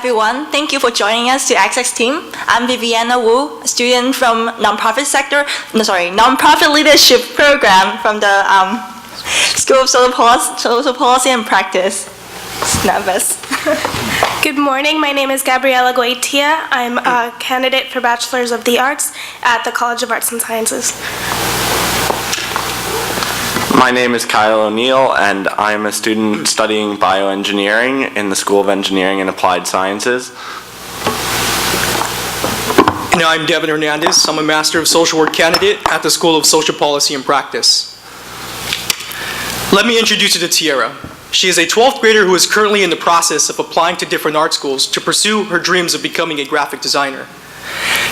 everyone. Thank you for joining us to Access team. I'm Viviana Wu, a student from nonprofit leadership program from the School of Social Policy and Practice. Nervous. Good morning. My name is Gabriela Goitia. I'm a candidate for Bachelor's of the Arts at the College of Arts and Sciences. My name is Kyle O'Neill, and I'm a student studying bioengineering in the School of Engineering and Applied Sciences. And I'm Devin Hernandez. I'm a Master of Social Work candidate at the School of Social Policy and Practice. Let me introduce you to Tiara. She is a 12th grader who is currently in the process of applying to different art schools to pursue her dreams of becoming a graphic designer.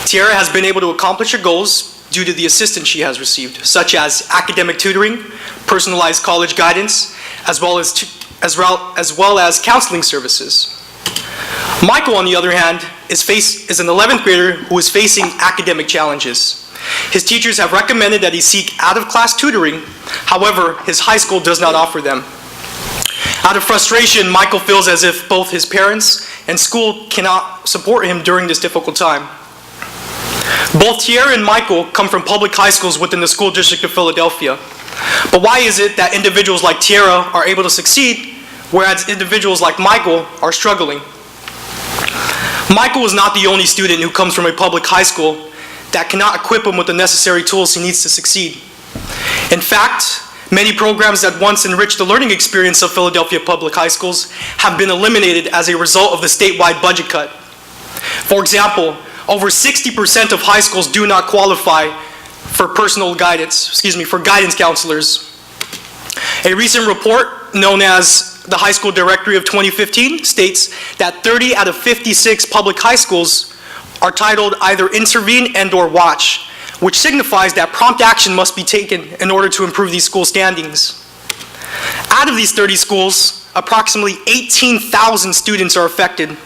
Tiara has been able to accomplish her goals due to the assistance she has received, such as academic tutoring, personalized college guidance, as well as counseling services. Michael, on the other hand, is an 11th grader who is facing academic challenges. His teachers have recommended that he seek out-of-class tutoring. However, his high school does not offer them. Out of frustration, Michael feels as if both his parents and school cannot support him during this difficult time. Both Tiara and Michael come from public high schools within the school district of Philadelphia. But why is it that individuals like Tiara are able to succeed, whereas individuals like Michael are struggling? Michael is not the only student who comes from a public high school that cannot equip him with the necessary tools he needs to succeed. In fact, many programs that once enriched the learning experience of Philadelphia public high schools have been eliminated as a result of the statewide budget cut. For example, over 60% of high schools do not qualify for guidance counselors. A recent report known as the High School Directory of 2015 states that 30 out of 56 public high schools are titled either intervene and/or watch, which signifies that prompt action must be taken in order to improve these school standings. Out of these 30 schools, approximately 18,000 students are affected.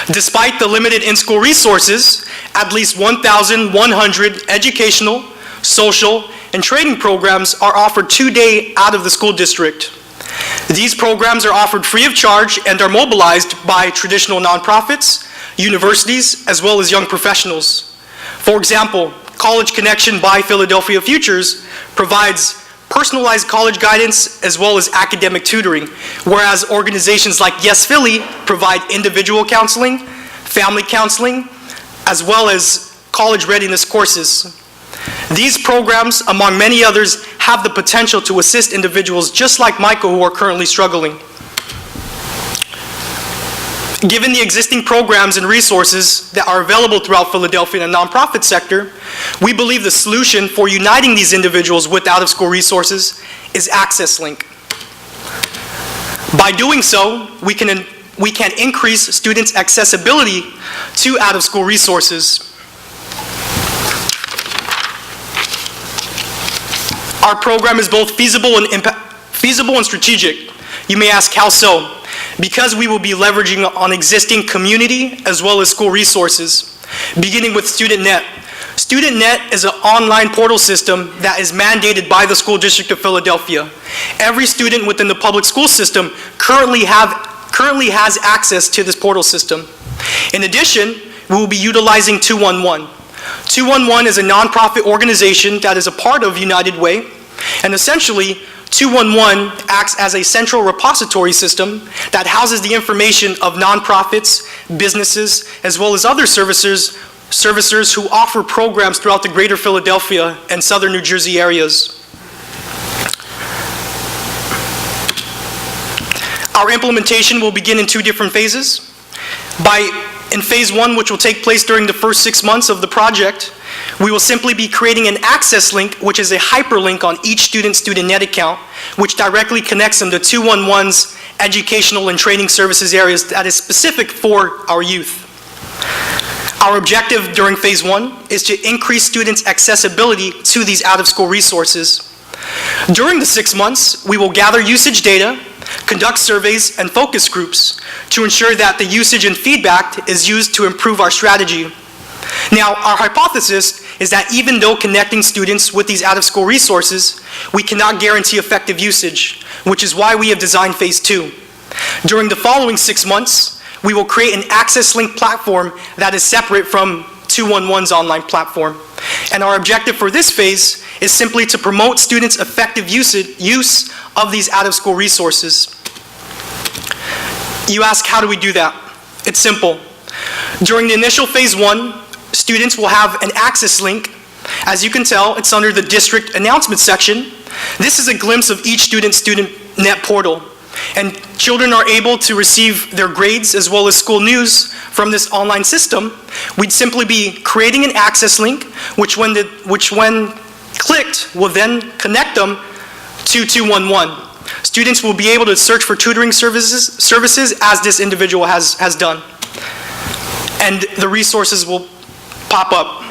Despite the limited in-school resources, at least 1,100 educational, social, and training programs are offered 2 days out of the school district. These programs are offered free of charge and are mobilized by traditional nonprofits, universities, as well as young professionals. For example, College Connection by Philadelphia Futures provides personalized college guidance as well as academic tutoring, whereas organizations like Yes Philly provide individual counseling, family counseling, as well as college readiness courses. These programs, among many others, have the potential to assist individuals just like Michael who are currently struggling. Given the existing programs and resources that are available throughout Philadelphia in the nonprofit sector, we believe the solution for uniting these individuals with out-of-school resources is AccessLink. By doing so, we can increase students' accessibility to out-of-school resources. Our program is both feasible and strategic. You may ask, how so? Because we will be leveraging on existing community as well as school resources, beginning with StudentNet. StudentNet is an online portal system that is mandated by the School District of Philadelphia. Every student within the public school system currently has access to this portal system. In addition, we will be utilizing 211. 211 is a nonprofit organization that is a part of United Way, and essentially, 211 acts as a central repository system that houses the information of nonprofits, businesses, as well as other servicers who offer programs throughout the greater Philadelphia and southern New Jersey areas. Our implementation will begin in 2 different phases. In phase 1, which will take place during the first 6 months of the project, we will simply be creating an AccessLink, which is a hyperlink on each student's StudentNet account, which directly connects them to 211's educational and training services areas that is specific for our youth. Our objective during phase 1 is to increase students' accessibility to these out-of-school resources. During the 6 months, we will gather usage data, conduct surveys and focus groups to ensure that the usage and feedback is used to improve our strategy. Now, our hypothesis is that even though connecting students with these out-of-school resources, we cannot guarantee effective usage, which is why we have designed phase 2. During the following 6 months, we will create an AccessLink platform that is separate from 211's online platform. And our objective for this phase is simply to promote students' effective use of these out-of-school resources. You ask, how do we do that? It's simple. During the initial phase 1, students will have an AccessLink. As you can tell, it's under the district announcement section. This is a glimpse of each student's StudentNet portal. And children are able to receive their grades as well as school news from this online system. We'd simply be creating an AccessLink, which when clicked will then connect them to 211. Students will be able to search for tutoring services as this individual has done. And the resources will pop up.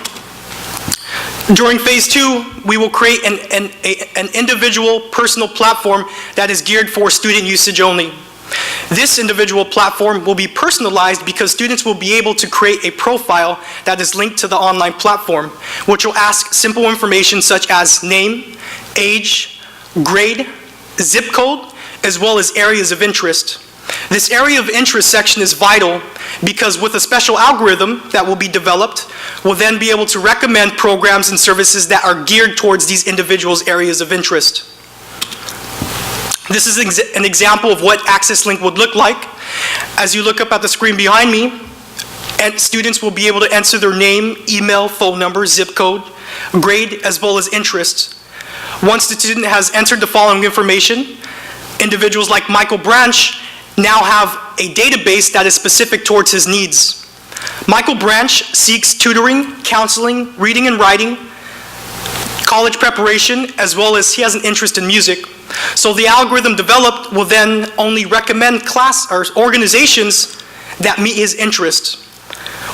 During phase 2, we will create an individual personal platform that is geared for student usage only. This individual platform will be personalized because students will be able to create a profile that is linked to the online platform, which will ask simple information such as name, age, grade, zip code, as well as areas of interest. This area of interest section is vital because with a special algorithm that will be developed, we'll then be able to recommend programs and services that are geared towards these individuals' areas of interest. This is an example of what AccessLink would look like. As you look up at the screen behind me, and students will be able to enter their name, email, phone number, zip code, grade, as well as interest. Once the student has entered the following information, individuals like Michael Branch now have a database that is specific towards his needs. Michael Branch seeks tutoring, counseling, reading and writing, college preparation, as well as he has an interest in music. So the algorithm developed will then only recommend class or organizations that meet his interest.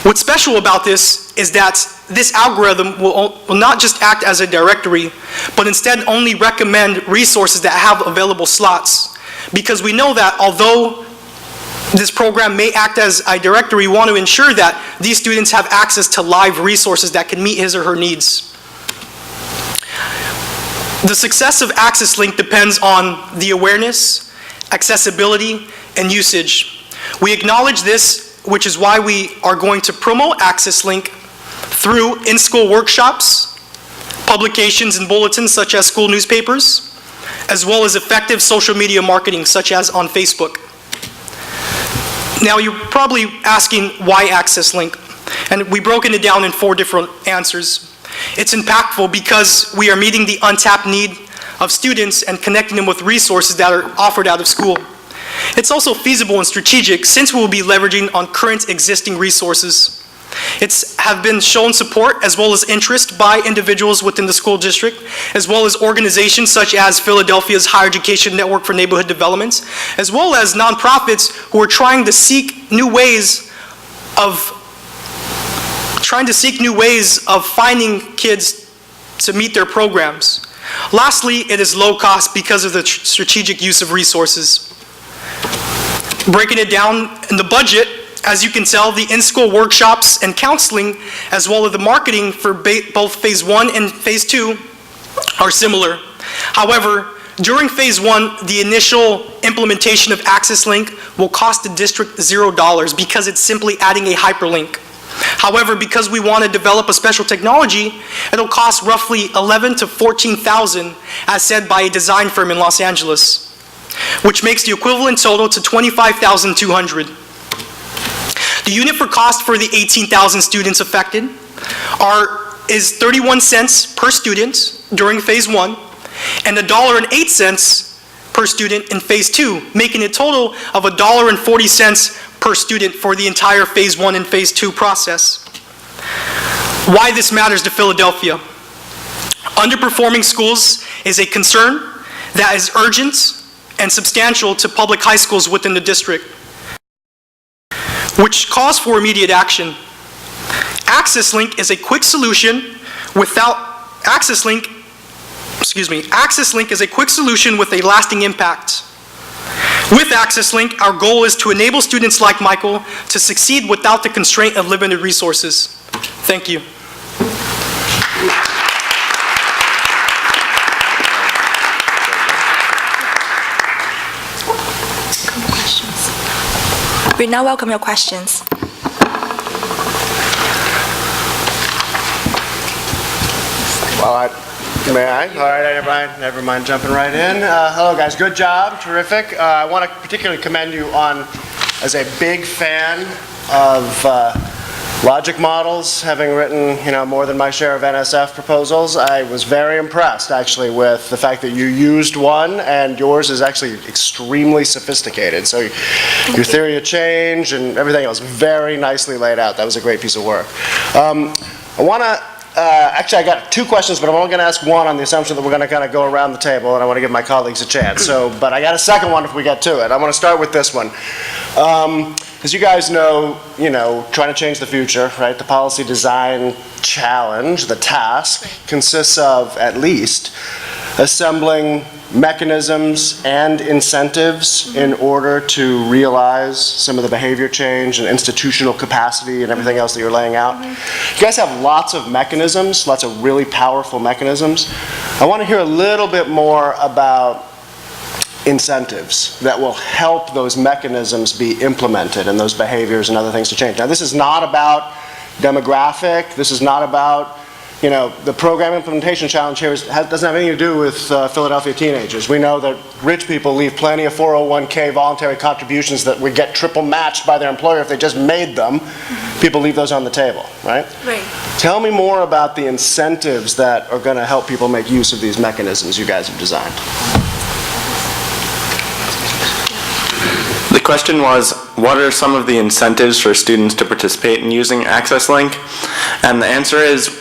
What's special about this is that this algorithm will not just act as a directory, but instead only recommend resources that have available slots. Because we know that although this program may act as a directory, we want to ensure that these students have access to live resources that can meet his or her needs. The success of AccessLink depends on the awareness, accessibility, and usage. We acknowledge this, which is why we are going to promote AccessLink through in-school workshops, publications and bulletins such as school newspapers, as well as effective social media marketing such as on Facebook. Now you're probably asking why AccessLink, and we've broken it down in 4 different answers. It's impactful because we are meeting the untapped need of students and connecting them with resources that are offered out of school. It's also feasible and strategic since we will be leveraging on current existing resources. It's have been shown support as well as interest by individuals within the school district, as well as organizations such as Philadelphia's Higher Education Network for Neighborhood Development, as well as nonprofits who are trying to seek new ways of finding kids to meet their programs. Lastly, it is low cost because of the strategic use of resources. Breaking it down in the budget, as you can tell, the in-school workshops and counseling, as well as the marketing for both phase 1 and phase 2 are similar. However, during phase 1, the initial implementation of AccessLink will cost the district $0 because it's simply adding a hyperlink. However, because we want to develop a special technology, it'll cost roughly $11,000 to $14,000, as said by a design firm in Los Angeles, which makes the equivalent total to $25,200. The unit for cost for the 18,000 students affected is 31 cents per student during phase 1 and $1.08 per student in phase 2, making a total of $1.40 per student for the entire phase 1 and phase 2 process. Why this matters to Philadelphia. Underperforming schools is a concern that is urgent and substantial to public high schools within the district, which calls for immediate action. AccessLink is a quick solution AccessLink is a quick solution with a lasting impact. With AccessLink, our goal is to enable students like Michael to succeed without the constraint of limited resources. Thank you. We now welcome your questions. Well, may I? All right, never mind jumping right in. Hello, guys. Good job. Terrific. I want to particularly commend you on, as a big fan of logic models, having written, more than my share of NSF proposals. I was very impressed, actually, with the fact that you used one, and yours is actually extremely sophisticated. So your theory of change and everything else, very nicely laid out. That was a great piece of work. I want to actually, I got two questions, but I'm only going to ask one on the assumption that we're going to kind of go around the table, and I want to give my colleagues a chance. But I got a second one if we get to it. I want to start with this one. As you guys know, trying to change the future, right? The policy design challenge, the task, consists of at least assembling mechanisms and incentives in order to realize some of the behavior change and institutional capacity and everything else that you're laying out. You guys have lots of mechanisms, lots of really powerful mechanisms. I want to hear a little bit more about incentives that will help those mechanisms be implemented and those behaviors and other things to change. Now, this is not about demographic. This is not about the program implementation challenge here doesn't have anything to do with Philadelphia teenagers. We know that rich people leave plenty of 401k voluntary contributions that would get triple matched by their employer if they just made them. People leave those on the table, right? Right. Tell me more about the incentives that are going to help people make use of these mechanisms you guys have designed. The question was, what are some of the incentives for students to participate in using AccessLink? And the answer is,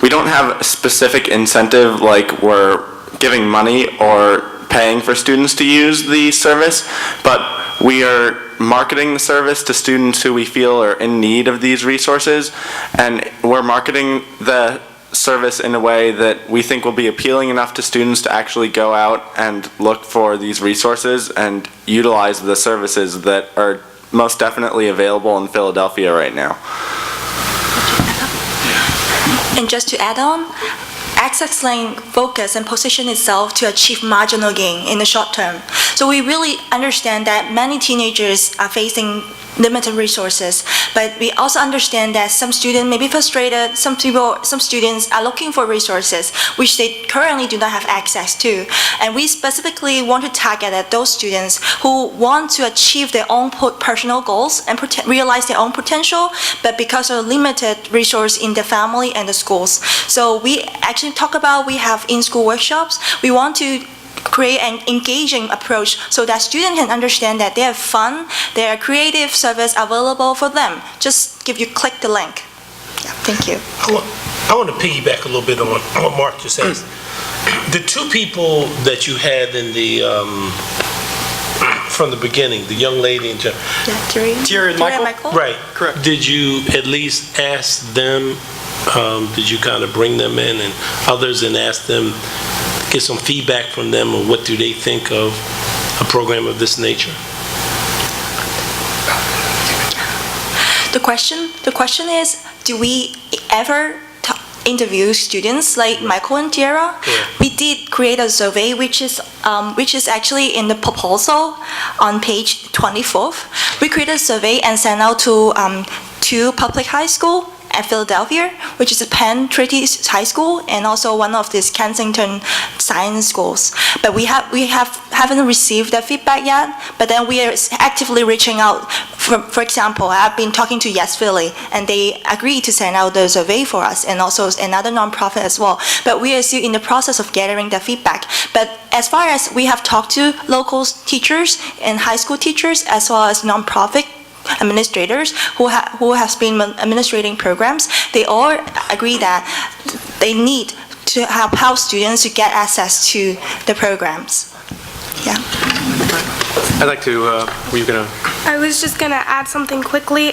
we don't have a specific incentive like we're giving money or paying for students to use the service, but we are marketing the service to students who we feel are in need of these resources, and we're marketing the service in a way that we think will be appealing enough to students to actually go out and look for these resources and utilize the services that are most definitely available in Philadelphia right now. And just to add on, AccessLink focus and position itself to achieve marginal gain in the short term. So we really understand that many teenagers are facing limited resources, but we also understand that some students may be frustrated, some students are looking for resources which they currently do not have access to. And we specifically want to target at those students who want to achieve their own personal goals and realize their own potential, but because of limited resource in the family and the schools. So we actually talk about, we have in-school workshops. We want to create an engaging approach so that students can understand that they have fun, there are creative service available for them. Just click the link. Yeah, thank you. I want to piggyback a little bit on what Mark just asked. The two people that you had in the from the beginning, the young lady and Thierry and Michael? right? Correct. Did you at least ask them? Did you kind of bring them in and others and ask them? Get some feedback from them, or what do they think of a program of this nature? The question is, do we ever interview students like Michael and Tiara? Yeah. We did create a survey, which is actually in the proposal on page 24. We created a survey and sent out to two public high school at Philadelphia, which is a Penn Trinity High School, and also one of these Kensington science schools. But we haven't received that feedback yet. But then we are actively reaching out. For example, I've been talking to Yes Philly, and they agreed to send out the survey for us, and also another nonprofit as well. But we are still in the process of gathering the feedback. But as far as we have talked to local teachers and high school teachers, as well as nonprofit administrators who has been administrating programs, they all agree that they need to help students to get access to the programs. Yeah. I'd like to, were you going to? I was just going to add something quickly.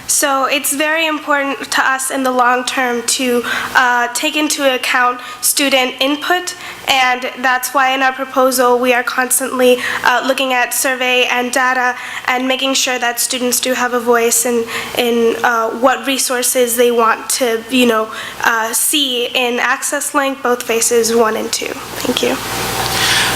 So it's very important to us in the long term to take into account student input, and that's why in our proposal we are constantly looking at survey and data and making sure that students do have a voice in what resources they want to, see in AccessLink, both phases 1 and 2. Thank you.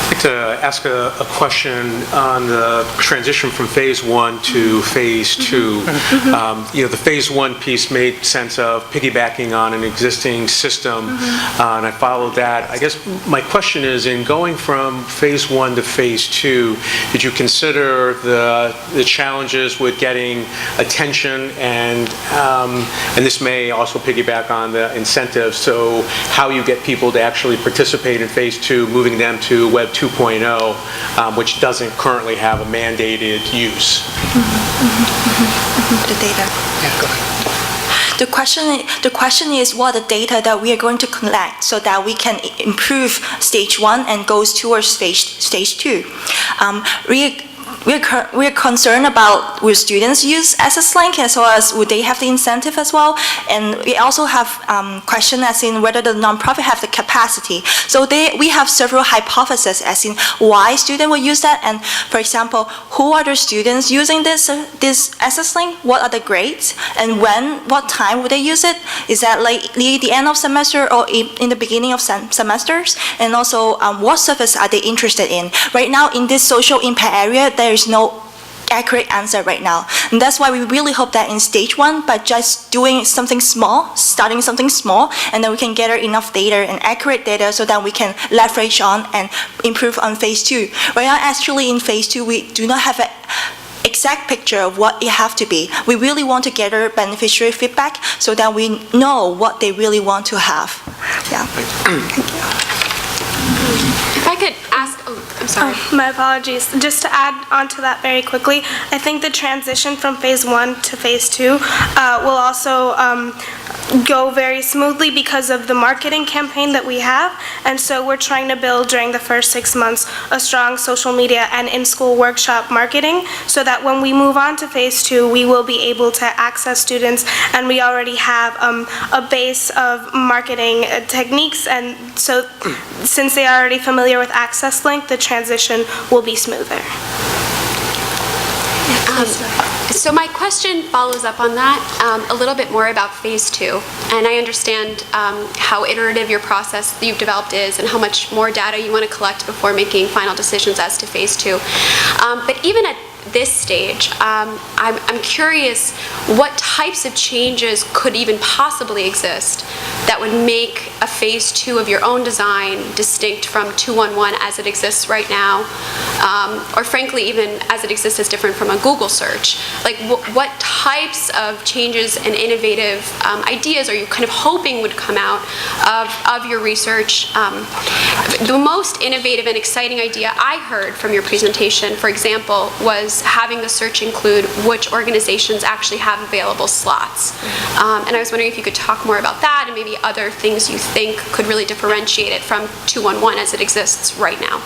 I'd like to ask a question on the transition from phase 1 to phase 2. The phase 1 piece made sense of piggybacking on an existing system, and I followed that. I guess my question is, in going from phase 1 to phase 2, did you consider the challenges with getting attention, and this may also piggyback on the incentives, so how you get people to actually participate in phase 2, moving them to Web 2.0, which doesn't currently have a mandated use? The data. Yeah, go ahead. The question is what the data that we are going to collect so that we can improve stage 1 and goes towards stage 2. We're concerned about will students use AccessLink, as well as would they have the incentive as well, and we also have question as in whether the nonprofit have the capacity. So we have several hypotheses as in why student will use that, and for example, who are the students using this AccessLink? What are the grades, and what time would they use it? Is that like near the end of semester or in the beginning of semesters? And also, what service are they interested in? Right now, in this social impact area, there is no accurate answer right now. And that's why we really hope that in stage 1, by just doing something small, starting something small, and then we can gather enough data and accurate data so that we can leverage on and improve on phase 2. Right now, actually in phase 2, we do not have an exact picture of what it have to be. We really want to gather beneficiary feedback so that we know what they really want to have. Yeah. If I could ask, I'm sorry. My apologies. Just to add on to that very quickly, I think the transition from phase 1 to phase 2 will also go very smoothly because of the marketing campaign that we have. And so we're trying to build during the first 6 months a strong social media and in-school workshop marketing so that when we move on to phase 2, we will be able to access students, and we already have a base of marketing techniques. And so since they are already familiar with AccessLink, the transition will be smoother. So my question follows up on that, a little bit more about phase 2. And I understand how iterative your process that you've developed is and how much more data you want to collect before making final decisions as to phase 2. But even at this stage, I'm curious what types of changes could even possibly exist that would make a phase 2 of your own design distinct from 211 as it exists right now, or frankly even as it exists as different from a Google search. Like what types of changes and innovative ideas are you kind of hoping would come out of your research? The most innovative and exciting idea I heard from your presentation, for example, was having the search include which organizations actually have available slots. And I was wondering if you could talk more about that and maybe other things you think could really differentiate it from 211 as it exists right now.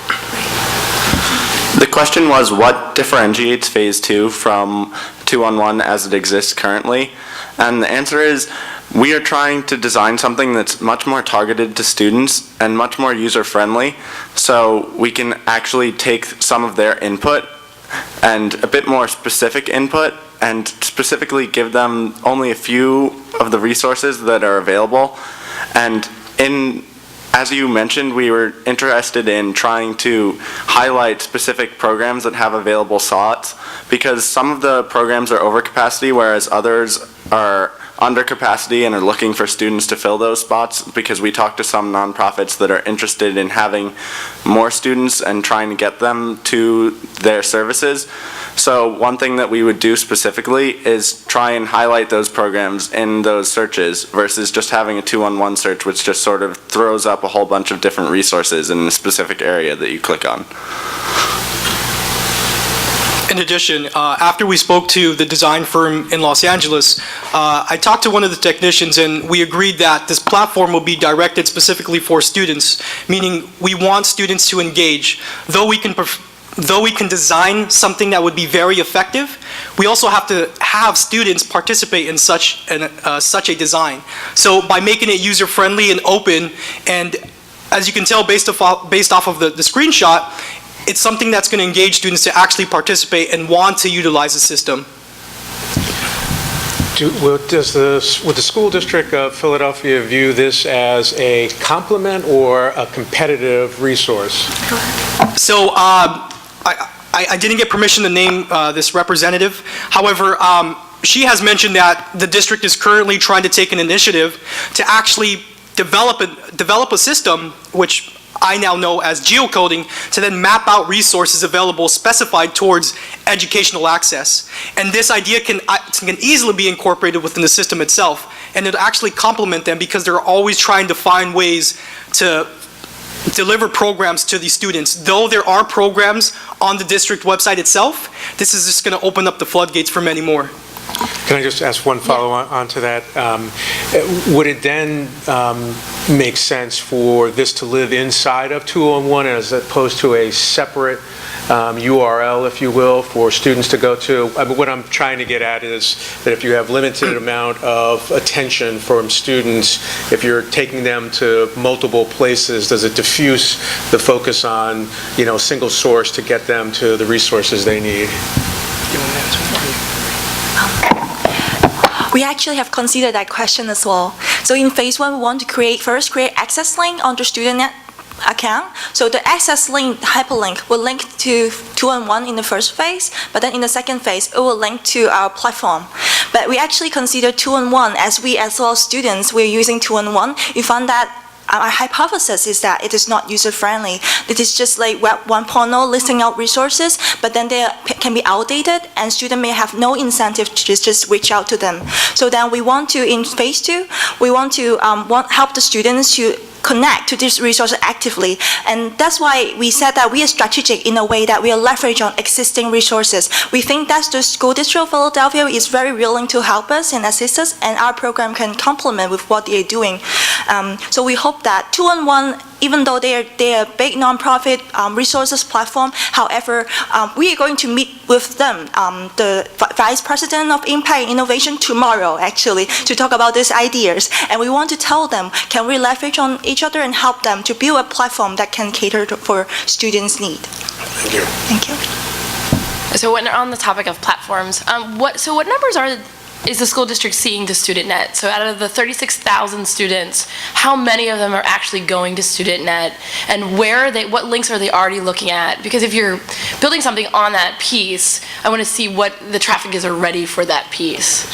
The question was what differentiates phase 2 from 211 as it exists currently? And the answer is we are trying to design something that's much more targeted to students and much more user-friendly, so we can actually take some of their input and a bit more specific input and specifically give them only a few of the resources that are available. And as you mentioned, we were interested in trying to highlight specific programs that have available slots, because some of the programs are over capacity, whereas others are under capacity and are looking for students to fill those spots, because we talked to some nonprofits that are interested in having more students and trying to get them to their services. So one thing that we would do specifically is try and highlight those programs in those searches versus just having a 211 search, which just sort of throws up a whole bunch of different resources in a specific area that you click on. In addition, after we spoke to the design firm in Los Angeles, I talked to one of the technicians and we agreed that this platform will be directed specifically for students, meaning we want students to engage. Though we can design something that would be very effective, we also have to have students participate in such a design. So by making it user-friendly and open, and as you can tell based off of the screenshot, it's something that's going to engage students to actually participate and want to utilize the system. Would the school district of Philadelphia view this as a complement or a competitive resource? So I didn't get permission to name this representative. However, she has mentioned that the district is currently trying to take an initiative to actually develop a system, which I now know as geocoding, to then map out resources available specified towards educational access. And this idea can easily be incorporated within the system itself, and it'll actually complement them because they're always trying to find ways to deliver programs to these students. Though there are programs on the district website itself, this is just going to open up the floodgates for many more. Can I just ask one follow-on to that? Would it then make sense for this to live inside of 211 as opposed to a separate URL, if you will, for students to go to? I mean, what I'm trying to get at is that if you have limited amount of attention from students, if you're taking them to multiple places, does it diffuse the focus on, single source to get them to the resources they need? We actually have considered that question as well. So in phase 1, we want to first create AccessLink on the StudentNet account. So the AccessLink hyperlink will link to 211 in the first phase, but then in the second phase, it will link to our platform. But we actually consider 211 as well as students, we're using 211. We found that our hypothesis is that it is not user-friendly. It is just like Web 1.0 listing out resources, but then they can be outdated and students may have no incentive to just reach out to them. So then we want to, in phase 2, we want to help the students to connect to these resources actively. And that's why we said that we are strategic in a way that we are leveraging on existing resources. We think that the School District of Philadelphia is very willing to help us and assist us, and our program can complement with what they are doing. So we hope that 211, even though they are a big nonprofit resources platform, however, we are going to meet with them, the Vice President of Impact and Innovation tomorrow, actually, to talk about these ideas. And we want to tell them, can we leverage on each other and help them to build a platform that can cater for students' need. Thank you. Thank you. So when on the topic of platforms, what numbers is the school district seeing to StudentNet? So out of the 36,000 students, how many of them are actually going to StudentNet, and what links are they already looking at? Because if you're building something on that piece, I want to see what the traffic is already for that piece.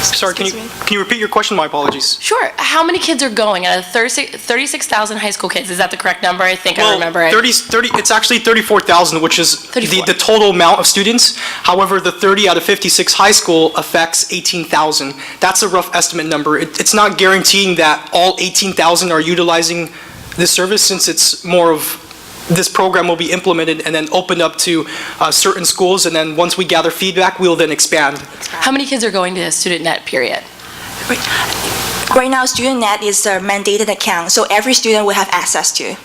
Sorry, can you repeat your question? My apologies. Sure. How many kids are going out of 36,000 high school kids? Is that the correct number? I think I remember it. 30, it's actually 34,000, which is the total amount of students. However, the 30 out of 56 high school affects 18,000. That's a rough estimate number. It's not guaranteeing that all 18,000 are utilizing this service, since it's more of this program will be implemented and then opened up to certain schools, and then once we gather feedback, we'll then expand. How many kids are going to StudentNet, period? Right now, StudentNet is a mandated account, so every student will have access to.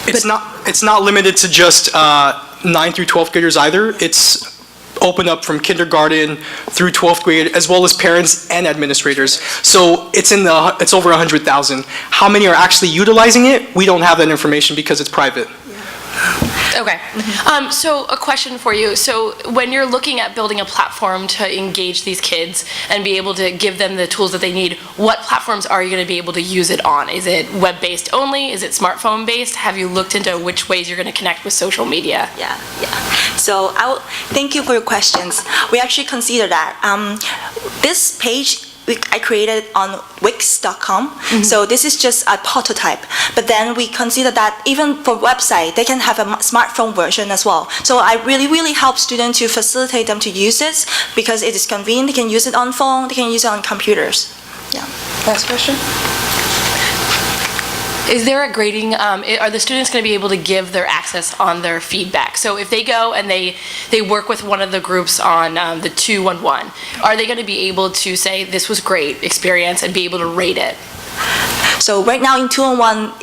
It's not limited to just 9 through 12th graders either. It's open up from kindergarten through 12th grade, as well as parents and administrators. So it's over 100,000. How many are actually utilizing it? We don't have that information because it's private. Okay. So a question for you. So when you're looking at building a platform to engage these kids and be able to give them the tools that they need, what platforms are you going to be able to use it on? Is it web-based only? Is it smartphone-based? Have you looked into which ways you're going to connect with social media? Yeah. So thank you for your questions. We actually consider that. This page I created on wix.com. So this is just a prototype. But then we consider that even for website, they can have a smartphone version as well. So I really help students to facilitate them to use it because it is convenient. They can use it on phone, they can use it on computers. Yeah. Last question. Is there a grading, are the students going to be able to give their access on their feedback? So if they go and they work with one of the groups on the 211, are they going to be able to say this was great experience and be able to rate it? So So right now in 2-on-1,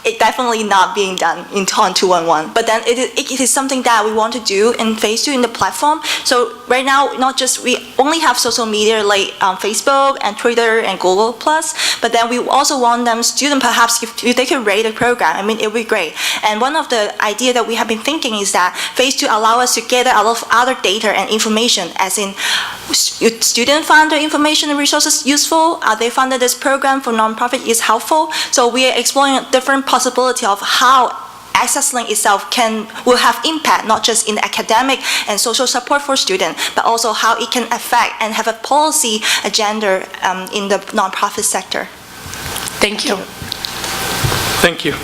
it definitely not being done on 2-on-1. But then it is something that we want to do in phase 2 in the platform. So right now, we only have social media like Facebook and Twitter and Google+, but then we also want them, students perhaps if they could rate the program, I mean, it would be great. And one of the idea that we have been thinking is that phase 2 allow us to gather a lot of other data and information, as in student found the information and resources useful, they found that this program for nonprofit is helpful. So we are exploring different possibility of how AccessLink itself will have impact, not just in academic and social support for students, but also how it can affect and have a policy agenda in the nonprofit sector. Thank you. Thank you.